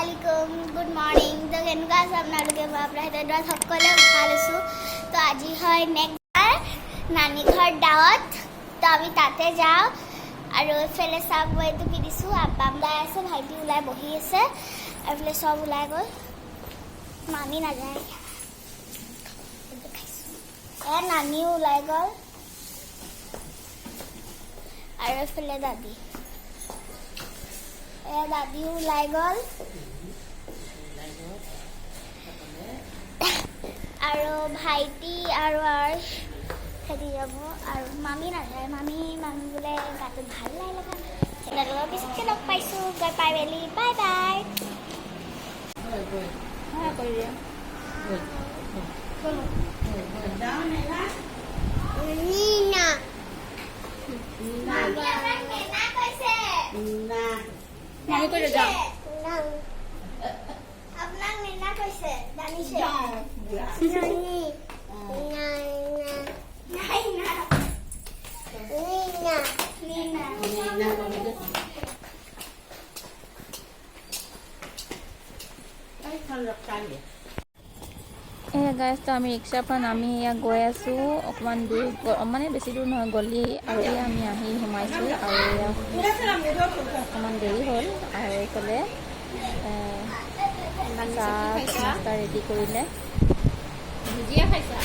Assalamualaikum, good morning. तो केनका आसा आपनालोके बापरा हेतरा सकले ভাল আছো তো আজি হয় নেক্সট নানি ঘর দাওয়াত তো আমি তাতে যাও আৰু ফেলে সাব বইটো কি দিছো আব্বাম দাই আছে ভাইটি উলাই বহি আছে আৰু ফেলে সব উলাই গল মামি না যায় এ নানি উলাই গল আৰু ফেলে দাদি दादी उलाई गल और भाईटी और हेरी যাব और मामी ना जाए मामी मामी बोले गात ভাল लगा चैनल पिछके लग पाइसु गई पाई बेली बाय बाय हां कर दिया नीना नीना कैसे नीना मामी को जा अपना नीना कैसे दानी से नानी नीना नीना नीना नीना आई खान रखता है गाइस तो आम रिक्शा पर नामी गई आसो अकमान दूर माने बेसि दूर नय गली और आम सोमाइसो और अकमान देरी हल और कले नास्ता रेडी करिले भुजिया खाइसा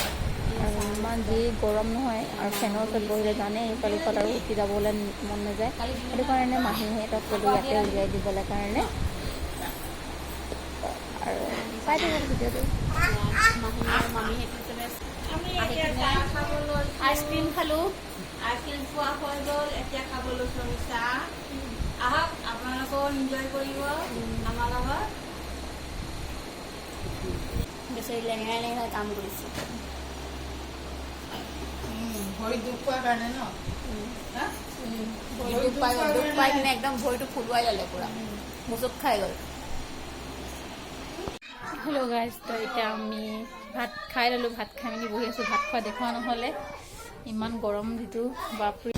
मान जी गरम নহয় और फैनर ओसर बहिले जाने कलिकत और उठी जाबले मन न जाए সেইটো কাৰণে মাহীহে তক কলো ইয়াতে উলিয়াই দিবলে কাৰণে और পাই দিব ভিডিওটো मामी आइसक्रीम खालो आइसक्रीम खुआ हो गल एतिया खाबलो समोसा आहक आपनालोको एन्जॉय करिब आमार লগত बेसरी लेंगा लेंगा काम करिছে भৰি দুখ পোৱাৰ কাৰণে ন হা ভৰি দুখ পাই কিনে একদম ভৰিটো ফুলুৱাই ললে পুৰা মুচক খাই গল हेलो गाइस तो इतना आमी भात खाई ललो भात खाई मिली बहि आसो भात खा देखा নহলে ইমান গরম দিটো বাপরে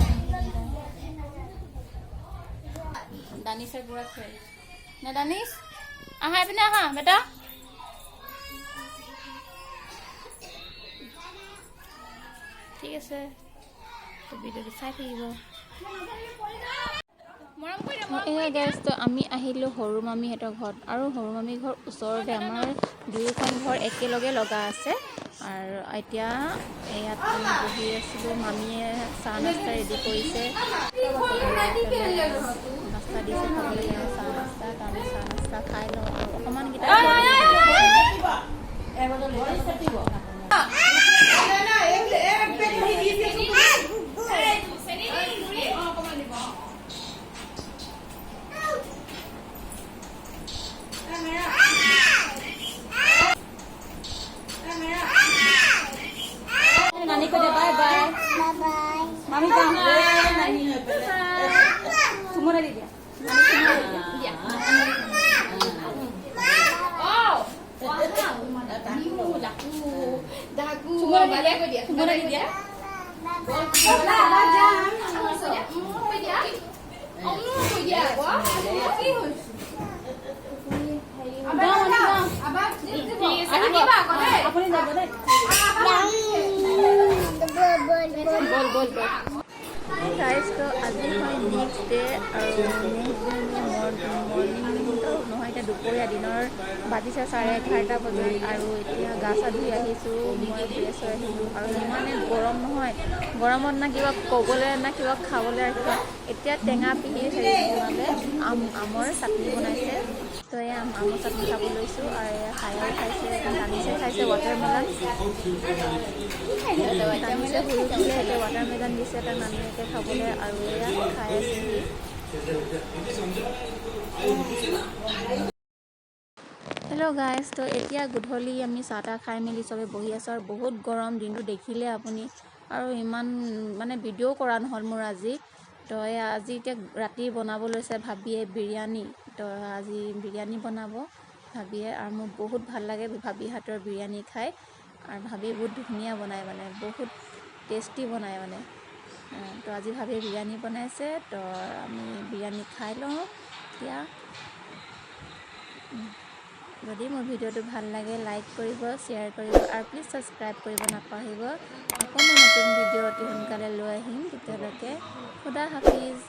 দানিসের পুরা খাই না দানিস আহা বিনা আহা বেটা ঠিক আছে তো ভিডিওটো চাই থাকিব गाइस तो आमी आहिलो हरु मामी हेटर घर और हरु मामी घर उसरते आमार दुइखन घर एकेलगे लगा आछे और एतिया यात आमी बहि आछिलो मामीए चा नास्ता रेडी करिसे नास्ता दिसे खाबले चा नास्ता आमी चा नास्ता खाइ लो अकमान गिटा नानी को दे बाय बाय बाय बाय मामी का नानी तुमरा दे दिया नानी तुमरा दिया ओ दाकू दाकू तुमरा दिया को दिया तुमरा दिया बोला जा को दिया अम्मू को दिया वाह की हो আপনি যাব দে बोल बोल बोल गाइस तो आज है नेक्स्ट डे और नेक्स्ट डे मॉर्निंग तो नहयता दुपरिया दिनर बाजिसे 11:30 बजे और एतिया गा सा धुई आहिसु মই फ्रेश হৈ আহিলো और ইমানে গরম নহয় গরমত না কিবা কবলে না কিবা খাবলে ৰাখিবা এতিয়া টেঙা পিহি হেৰি বনালে আমৰ চাটনি বনাইছে तो ये आम चाटनी खाब लैसो और खाया खाइसे दानिसे खाइसे वाटारमेलन दानिसे हुई उठिले वाटारमेलन दिसे नानीके खाबले और खाई हेलो गाइस तो एतिया गधूली आमी चाह ताह खाई मेली सबे बहि आछो और बहुत गरम दिनটো देखिले आपुनी और इमान माने भिडिओ करा নহल मोर আজি तो আজি राति बनाब लैसे भाबिए बिरियानी तो আজি बिरियानी बनाब भाबिए और मोर बहुत ভাল লাগে भाबी हाथर बिरियानी खाई और भाबी बहुत धुनिया बनाए माने बहुत टेस्टी बनाए माने तो আজি भाबी बिरियानी बनाइसे तो आमी बिरियानी खाई लो এতিয়া যদি মোৰ ভিডিঅ'টো ভাল লাগে লাইক কৰিব, শ্বেয়াৰ কৰিব আৰু প্লিজ ছাবস্ক্ৰাইব কৰিব নাপাহৰিব। আকৌ মই নতুন ভিডিঅ' অতি সোনকালে লৈ আহিম। তেতিয়ালৈকে খুদা হাফিজ।